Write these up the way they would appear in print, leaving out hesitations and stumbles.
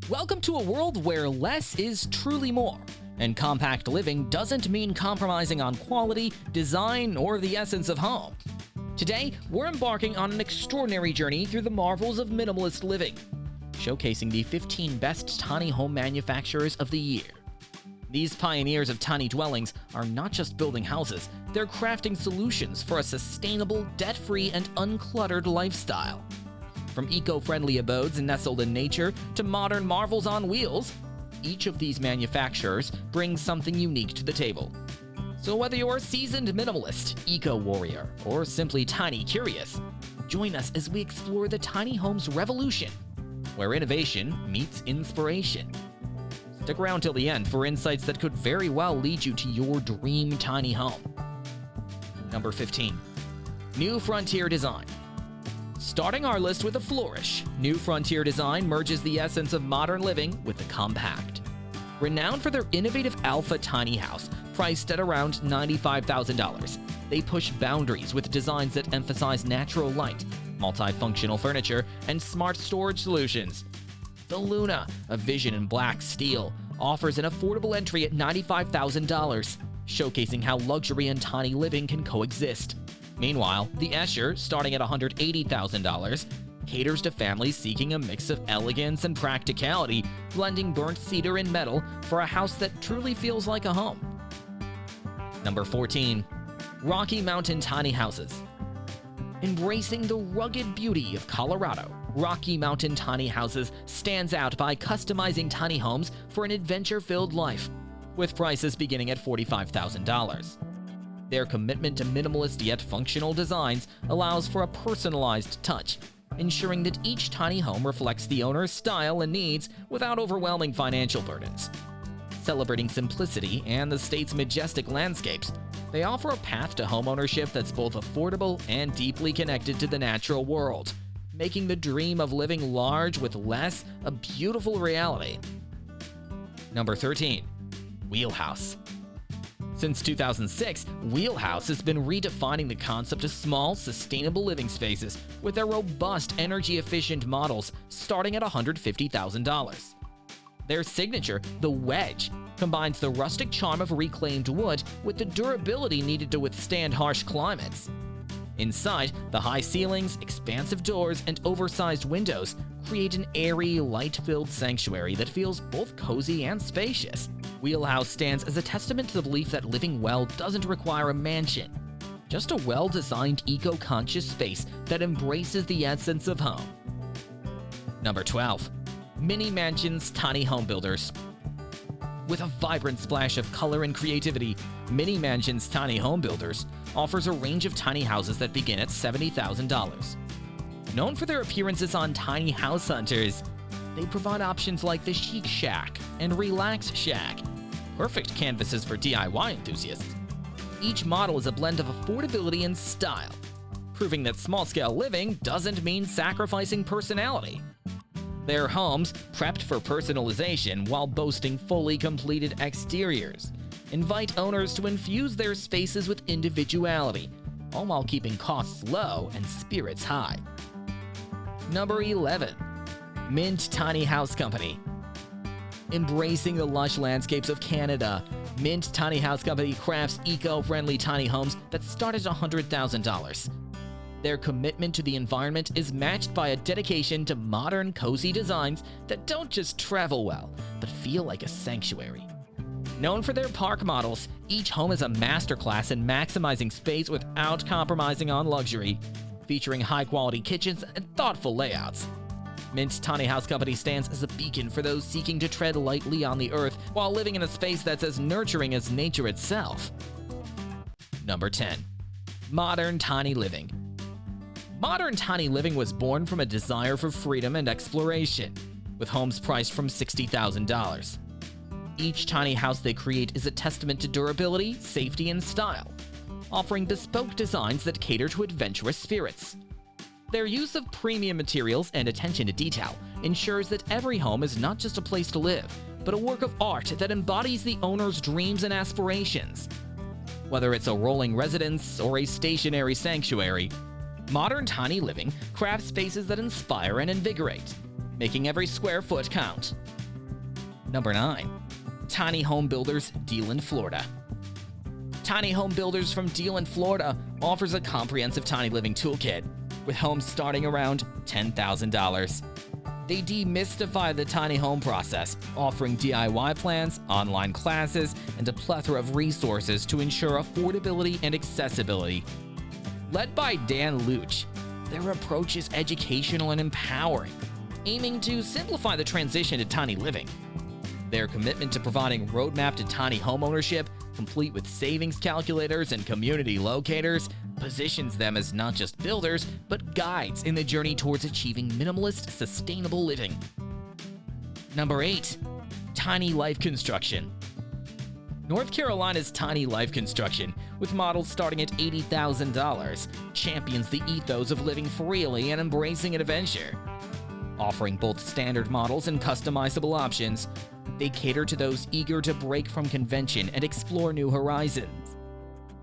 Welcome to a world where less is truly more, and compact living doesn't mean compromising on quality, design, or the essence of home. Today, we're embarking on an extraordinary journey through the marvels of minimalist living, showcasing the 15 best tiny home manufacturers of the year. These pioneers of tiny dwellings are not just building houses, they're crafting solutions for a sustainable, debt-free, and uncluttered lifestyle. From eco-friendly abodes nestled in nature to modern marvels on wheels, each of these manufacturers brings something unique to the table. So whether you're a seasoned minimalist, eco-warrior, or simply tiny curious, join us as we explore the tiny homes revolution, where innovation meets inspiration. Stick around till the end for insights that could very well lead you to your dream tiny home. Number 15. New Frontier Design. Starting our list with a flourish, New Frontier Design merges the essence of modern living with the compact. Renowned for their innovative Alpha Tiny House, priced at around $95,000, they push boundaries with designs that emphasize natural light, multifunctional furniture, and smart storage solutions. The Luna, a vision in black steel, offers an affordable entry at $95,000, showcasing how luxury and tiny living can coexist. Meanwhile, the Escher, starting at $180,000, caters to families seeking a mix of elegance and practicality, blending burnt cedar and metal for a house that truly feels like a home. Number 14. Rocky Mountain Tiny Houses. Embracing the rugged beauty of Colorado, Rocky Mountain Tiny Houses stands out by customizing tiny homes for an adventure-filled life, with prices beginning at $45,000. Their commitment to minimalist yet functional designs allows for a personalized touch, ensuring that each tiny home reflects the owner's style and needs without overwhelming financial burdens. Celebrating simplicity and the state's majestic landscapes, they offer a path to homeownership that's both affordable and deeply connected to the natural world, making the dream of living large with less a beautiful reality. Number 13. Wheelhaus. Since 2006, Wheelhaus has been redefining the concept of small, sustainable living spaces with their robust, energy-efficient models starting at $150,000. Their signature, the Wedge, combines the rustic charm of reclaimed wood with the durability needed to withstand harsh climates. Inside, the high ceilings, expansive doors, and oversized windows create an airy, light-filled sanctuary that feels both cozy and spacious. Wheelhaus stands as a testament to the belief that living well doesn't require a mansion, just a well-designed, eco-conscious space that embraces the essence of home. Number 12. Mini Mansions Tiny Home Builders. With a vibrant splash of color and creativity, Mini Mansions Tiny Home Builders offers a range of tiny houses that begin at $70,000. Known for their appearances on Tiny House Hunters, they provide options like the Chic Shack and Relax Shack, perfect canvases for DIY enthusiasts. Each model is a blend of affordability and style, proving that small-scale living doesn't mean sacrificing personality. Their homes, prepped for personalization while boasting fully completed exteriors, invite owners to infuse their spaces with individuality, all while keeping costs low and spirits high. Number 11. Mint Tiny House Company. Embracing the lush landscapes of Canada, Mint Tiny House Company crafts eco-friendly tiny homes that start at $100,000. Their commitment to the environment is matched by a dedication to modern, cozy designs that don't just travel well, but feel like a sanctuary. Known for their park models, each home is a masterclass in maximizing space without compromising on luxury, featuring high-quality kitchens and thoughtful layouts. Mint Tiny House Company stands as a beacon for those seeking to tread lightly on the earth while living in a space that's as nurturing as nature itself. Number 10. Modern Tiny Living. Modern Tiny Living was born from a desire for freedom and exploration, with homes priced from $60,000. Each tiny house they create is a testament to durability, safety, and style, offering bespoke designs that cater to adventurous spirits. Their use of premium materials and attention to detail ensures that every home is not just a place to live, but a work of art that embodies the owner's dreams and aspirations. Whether it's a rolling residence or a stationary sanctuary, Modern Tiny Living crafts spaces that inspire and invigorate, making every square foot count. Number 9. Tiny Home Builders, Deland, Florida. Tiny Home Builders from Deland, Florida offers a comprehensive tiny living toolkit, with homes starting around $10,000. They demystify the tiny home process, offering DIY plans, online classes, and a plethora of resources to ensure affordability and accessibility. Led by Dan Luch, their approach is educational and empowering, aiming to simplify the transition to tiny living. Their commitment to providing a roadmap to tiny home ownership, complete with savings calculators and community locators, positions them as not just builders, but guides in the journey towards achieving minimalist, sustainable living. Number 8. Tiny Life Construction. North Carolina's Tiny Life Construction, with models starting at $80,000, champions the ethos of living freely and embracing an adventure. Offering both standard models and customizable options, they cater to those eager to break from convention and explore new horizons.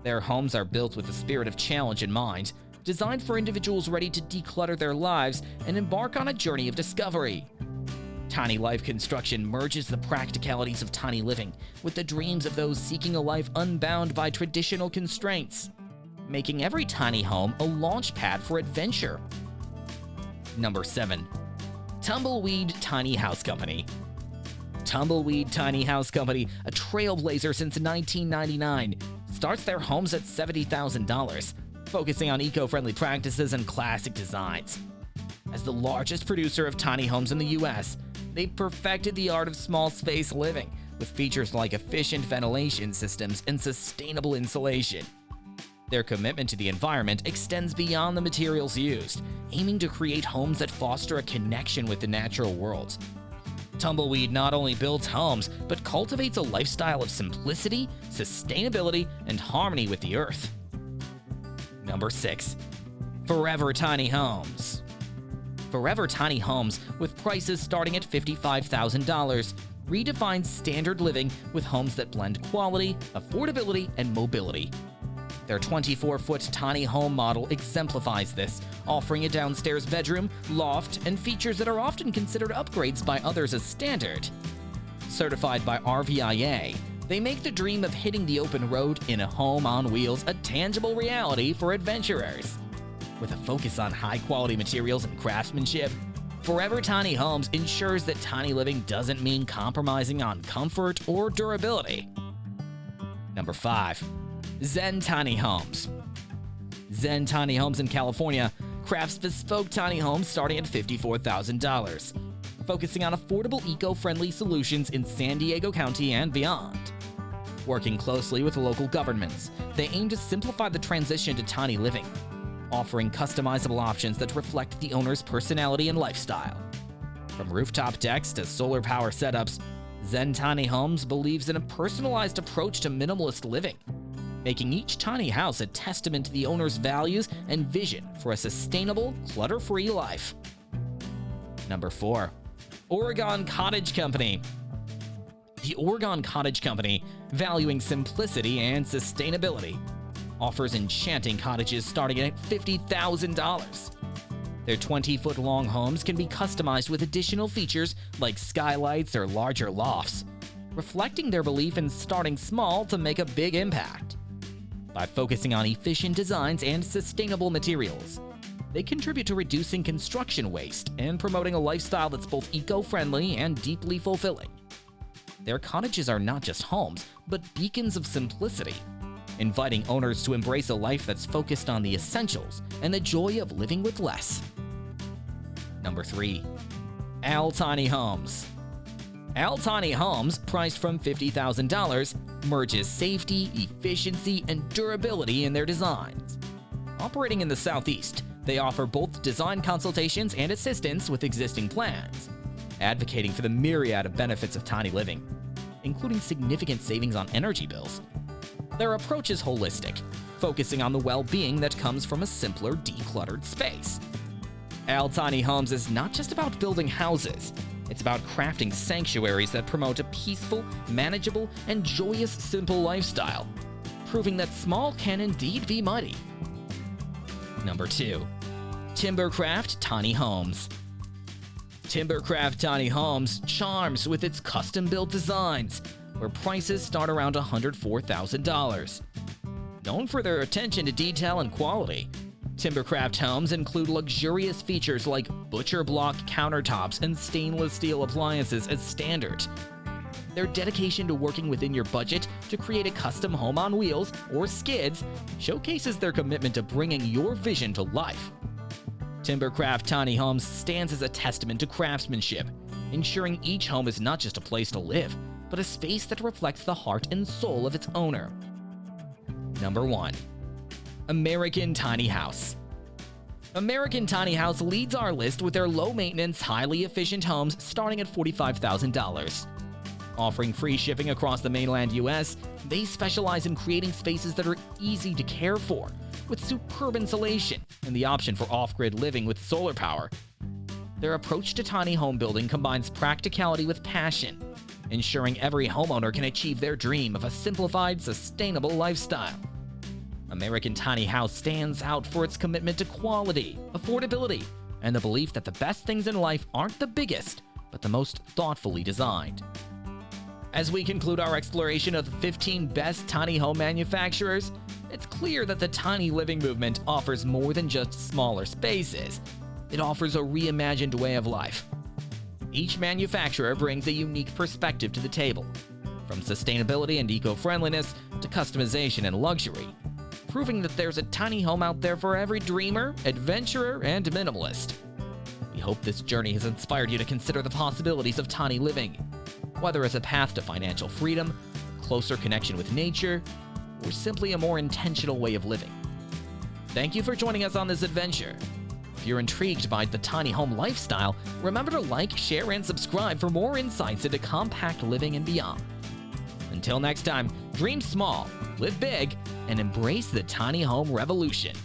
Their homes are built with a spirit of challenge in mind, designed for individuals ready to declutter their lives and embark on a journey of discovery. Tiny Life Construction merges the practicalities of tiny living with the dreams of those seeking a life unbound by traditional constraints, making every tiny home a launch pad for adventure. Number 7. Tumbleweed Tiny House Company. Tumbleweed Tiny House Company, a trailblazer since 1999, starts their homes at $70,000, focusing on eco-friendly practices and classic designs. As the largest producer of tiny homes in the U.S., they've perfected the art of small space living with features like efficient ventilation systems and sustainable insulation. Their commitment to the environment extends beyond the materials used, aiming to create homes that foster a connection with the natural world. Tumbleweed not only builds homes, but cultivates a lifestyle of simplicity, sustainability, and harmony with the earth. Number 6. Forever Tiny Homes. Forever Tiny Homes, with prices starting at $55,000, redefines standard living with homes that blend quality, affordability, and mobility. Their 24-foot tiny home model exemplifies this, offering a downstairs bedroom, loft, and features that are often considered upgrades by others as standard. Certified by RVIA, they make the dream of hitting the open road in a home on wheels a tangible reality for adventurers. With a focus on high-quality materials and craftsmanship, Forever Tiny Homes ensures that tiny living doesn't mean compromising on comfort or durability. Number 5. Zen Tiny Homes. Zen Tiny Homes in California crafts bespoke tiny homes starting at $54,000, focusing on affordable eco-friendly solutions in San Diego County and beyond. Working closely with local governments, they aim to simplify the transition to tiny living, offering customizable options that reflect the owner's personality and lifestyle. From rooftop decks to solar power setups, Zen Tiny Homes believes in a personalized approach to minimalist living, making each tiny house a testament to the owner's values and vision for a sustainable, clutter-free life. Number 4. Oregon Cottage Company. The Oregon Cottage Company, valuing simplicity and sustainability, offers enchanting cottages starting at $50,000. Their 20-foot-long homes can be customized with additional features like skylights or larger lofts, reflecting their belief in starting small to make a big impact. By focusing on efficient designs and sustainable materials, they contribute to reducing construction waste and promoting a lifestyle that's both eco-friendly and deeply fulfilling. Their cottages are not just homes, but beacons of simplicity, inviting owners to embrace a life that's focused on the essentials and the joy of living with less. Number 3. Al Tiny Homes. Al Tiny Homes, priced from $50,000, merges safety, efficiency, and durability in their designs. Operating in the Southeast, they offer both design consultations and assistance with existing plans, advocating for the myriad of benefits of tiny living, including significant savings on energy bills. Their approach is holistic, focusing on the well-being that comes from a simpler, decluttered space. Al Tiny Homes is not just about building houses. It's about crafting sanctuaries that promote a peaceful, manageable, and joyous simple lifestyle, proving that small can indeed be mighty. Number 2. Timbercraft Tiny Homes. Timbercraft Tiny Homes charms with its custom-built designs, where prices start around $104,000. Known for their attention to detail and quality, Timbercraft homes include luxurious features like butcher block countertops and stainless steel appliances as standard. Their dedication to working within your budget to create a custom home on wheels or skids showcases their commitment to bringing your vision to life. Timbercraft Tiny Homes stands as a testament to craftsmanship, ensuring each home is not just a place to live, but a space that reflects the heart and soul of its owner. Number 1. American Tiny House. American Tiny House leads our list with their low-maintenance, highly efficient homes starting at $45,000. Offering free shipping across the mainland US, they specialize in creating spaces that are easy to care for, with superb insulation and the option for off-grid living with solar power. Their approach to tiny home building combines practicality with passion, ensuring every homeowner can achieve their dream of a simplified, sustainable lifestyle. American Tiny House stands out for its commitment to quality, affordability, and the belief that the best things in life aren't the biggest, but the most thoughtfully designed. As we conclude our exploration of the 15 best tiny home manufacturers, it's clear that the tiny living movement offers more than just smaller spaces. It offers a reimagined way of life. Each manufacturer brings a unique perspective to the table, from sustainability and eco-friendliness to customization and luxury, proving that there's a tiny home out there for every dreamer, adventurer, and minimalist. We hope this journey has inspired you to consider the possibilities of tiny living, whether as a path to financial freedom, closer connection with nature, or simply a more intentional way of living. Thank you for joining us on this adventure. If you're intrigued by the tiny home lifestyle, remember to like, share, and subscribe for more insights into compact living and beyond. Until next time, dream small, live big, and embrace the tiny home revolution.